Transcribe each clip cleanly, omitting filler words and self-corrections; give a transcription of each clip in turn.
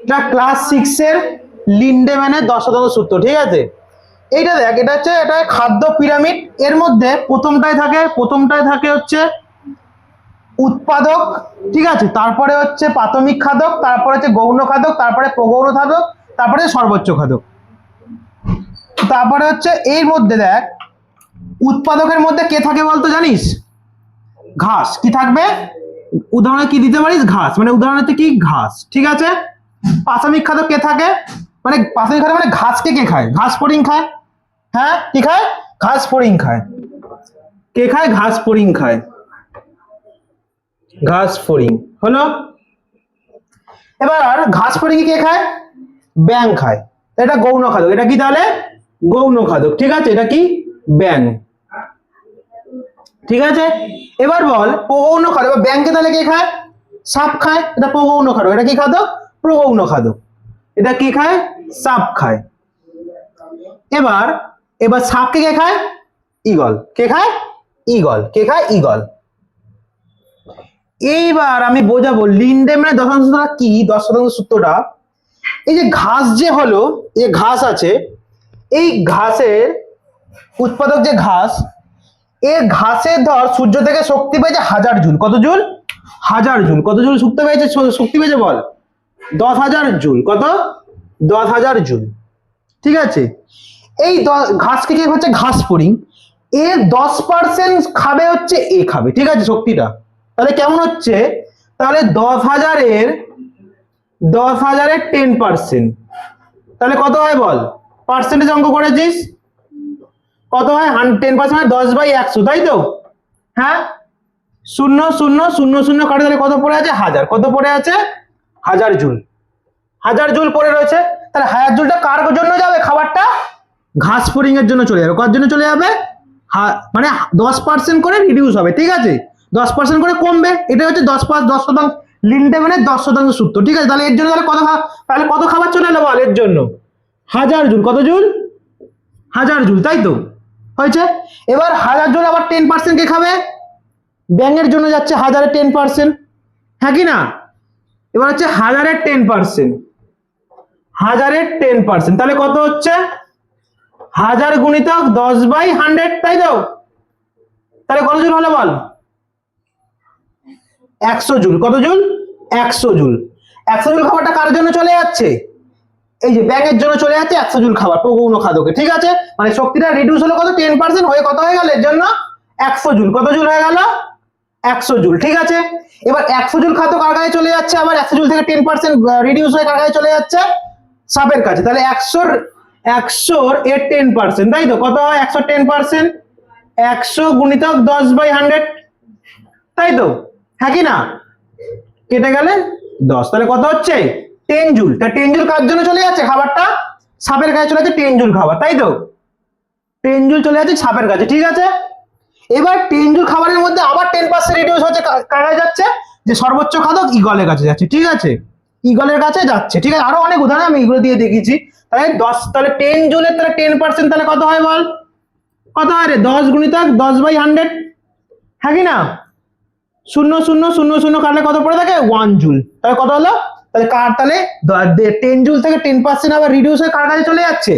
এটা ক্লাস 6 এর লিন্ডেম্যানের 10 শতাংশ সূত্র, ঠিক আছে। এইটা দেখ, এটা হচ্ছে এটা খাদ্য পিরামিড। এর মধ্যে প্রথমটায় থাকে হচ্ছে উৎপাদক, ঠিক আছে, তারপরে হচ্ছে প্রাথমিক খাদক, তারপরে হচ্ছে গৌণ খাদক, তারপরে প্রগৌণ খাদক, তারপরে সর্বোচ্চ খাদক। তারপরে হচ্ছে এর মধ্যে দেখ উৎপাদকের মধ্যে কে থাকে বলতো জানিস? ঘাস। কি থাকবে? উদাহরণে কি দিতে পারিস? ঘাস, মানে উদাহরণে কি? ঘাস, ঠিক আছে। প্রাথমিক খাদক কে থাকে? মানে প্রাথমিক খাদক মানে ঘাসকে কে খায়? ঘাস ফড়িং খায়। হ্যাঁ, কি খায়? ঘাস ফড়িং খায়। কে খায়? ঘাস ফড়িং খায়। ঘাস ফড়িং হলো। এবার ঘাস ফড়িং কে খায়? ব্যাঙ খায়। এটা গৌণ খাদক। এটা কি তাহলে? গৌণ খাদক, ঠিক আছে। এটা কি? ব্যাঙ, ঠিক আছে। এবার বল প্রগৌণ খাদক। ব্যাঙকে তাহলে কে খায়? সাপ খায়। এটা প্রগৌণ খাদক। এটা কি খাদক? প্রগৌণ খাদক। এটা কি খায়? সাপ খায়। এবার সাপকে কে খায়? ঈগল। কে খায়? ঈগল। কে খায়? ঈগল। এইবার আমি বোঝাবো লিন্ডেম্যানের 10 শতাংশ সূত্রটা কি। 10 শতাংশ সূত্রটা এই যে ঘাস যে হলো, এই ঘাস আছে, এই ঘাসের উৎপাদক যে ঘাস, এই ঘাসের ধর সূর্য থেকে শক্তি পেয়েছে 1000 জুল। কত জুল? 1000 জুল। কত জুল শক্তি পেয়েছে বল? 10,000 জুল। কত? 10,000 জুল, ঠিক আছে। এই ঘাসকে কি হচ্ছে? ঘাস ফড়িং। এর 10% খাবে হচ্ছে এ খাবে, ঠিক আছে, শক্তিটা। তাহলে কেমন হচ্ছে? তাহলে 10,000-এর 10% তাহলে কত হয় বল? পার্সেন্টেজ অঙ্ক করেছিস, কত হয়? 10% 10/100, তাই তো? হ্যাঁ, 0 0 0 0 কাটে, তাহলে কত পড়ে আছে? 1000। কত পড়ে আছে? 1000 জুল। 1000 জুল পড়ে রয়েছে। তাহলে 1000 জুলটা কার জন্য যাবে? খাবারটা ঘাস ফড়িং এর জন্য চলে যাবে। কার জন্য চলে যাবে? মানে 10% করে রিডিউস হবে, ঠিক আছে। 10% করে কমবে। এটা হচ্ছে 10 শতাংশ লিন্ডেম্যানের 10 শতাংশ সূত্র, ঠিক আছে। তাহলে এর জন্য তাহলে কত খাবার চলে এলো বল? এর জন্য 1000 জুল। কত জুল? 1000 জুল, তাই তো হয়েছে। এবার 1000 জুল আবার 10% কে খাবে? ব্যাঙের জন্য যাচ্ছে 1000-এর 10%, হ্যাঁ কি না? এবার হচ্ছে 1000-এর 10%, 1000-এর 10%, তাহলে কত হচ্ছে? 1000 গুণিতক 10/100, তাই তো? তাহলে কত জুল হলো বল? 100 জুল। কত জুল? 100 জুল। 100 জুল খাবারটা কার জন্য চলে যাচ্ছে? এই যে ব্যাঙের জন্য চলে যাচ্ছে 100 জুল খাবার, প্রগৌণ খাদকে, ঠিক আছে। মানে শক্তিটা রিডিউস হলো কত? 10% হয়ে কত হয়ে গেল? এর জন্য 100 জুল। কত জুল হয়ে গেল? 100 জুল, ঠিক আছে। এবার 100 জুল খাদ্য কার কাছে চলে যাচ্ছে? আবার 100 জুল থেকে 10% রিডিউস হয়ে কার কাছে চলে যাচ্ছে? সাপের কাছে। তাহলে 100-এর 10%, তাই তো? কত হয় 100-এর 10%? 100 গুণিতক 10/100, তাই তো? হ্যাঁ কি না? কেটে গেলে 10, তাহলে কত হচ্ছে? 10 জুল। তা 10 জুল কার জন্য চলে যাচ্ছে? খাবারটা সাপের কাছে চলে যাচ্ছে 10 জুল খাবার, তাই তো? 10 জুল চলে যাচ্ছে সাপের কাছে, ঠিক আছে। এবার 10 জুল খাবারের মধ্যে আবার 10% রিডিউস হচ্ছে কার কাছে যাচ্ছে? যে সর্বোচ্চ খাদক ঈগলের কাছে যাচ্ছে, ঠিক আছে। ঈগলের কাছে যাচ্ছে, ঠিক আছে। আরো অনেক উদাহরণ আমি এগুলো দিয়ে দেখিয়েছি। তাহলে 10 জুলের তাহলে 10% তাহলে কত হয় বল? কত হয় রে? 10 গুণিতক 10/100, হ্যাঁ কি না? 0 0 0 0 কাটলে কত পড়ে থাকে? 1 জুল। তাহলে কত হলো? তাহলে 10 জুল থেকে 10% আবার রিডিউস হয়ে কার কাছে চলে যাচ্ছে?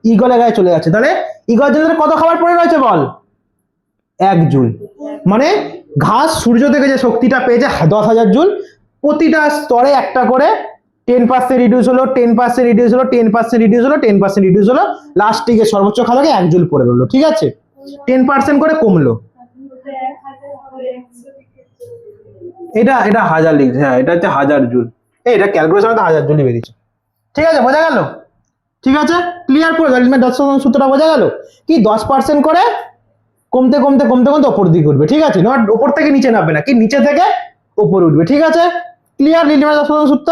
ঈগলের কাছে চলে যাচ্ছে। তাহলে ঈগলের জন্য কত খাবার পড়ে রয়েছে বল? 1 জুল। মানে ঘাস সূর্য থেকে যে শক্তিটা পেয়েছে 10,000 জুল, প্রতিটা স্তরে একটা করে 10% রিডিউস হলো, 10% রিডিউস হলো, 10% রিডিউস হলো, 10% রিডিউস হলো, লাস্টে গিয়ে সর্বোচ্চ খাদকে 1 জুল পড়ে রইলো, ঠিক আছে। 10% করে কমলো। এটা 1000 লিখছে, হ্যাঁ, এটা হচ্ছে 1000 জুল। এটা ক্যালকুলেশনে তো 1000 জুলই বেরিয়েছে, ঠিক আছে। বোঝা গেল? ঠিক আছে, ক্লিয়ার করে লিন্ডেম্যানের 10 শতাংশ সূত্রটা বোঝা গেল। কি 10% করে কমতে কমতে কমতে কমতে ওপর দিকে উঠবে, ঠিক আছে। নট ওপর থেকে নিচে নামবে না, কি নিচে থেকে ওপরে উঠবে, ঠিক আছে। ক্লিয়ার লিন্ডেম্যানের 10 শতাংশ সূত্র?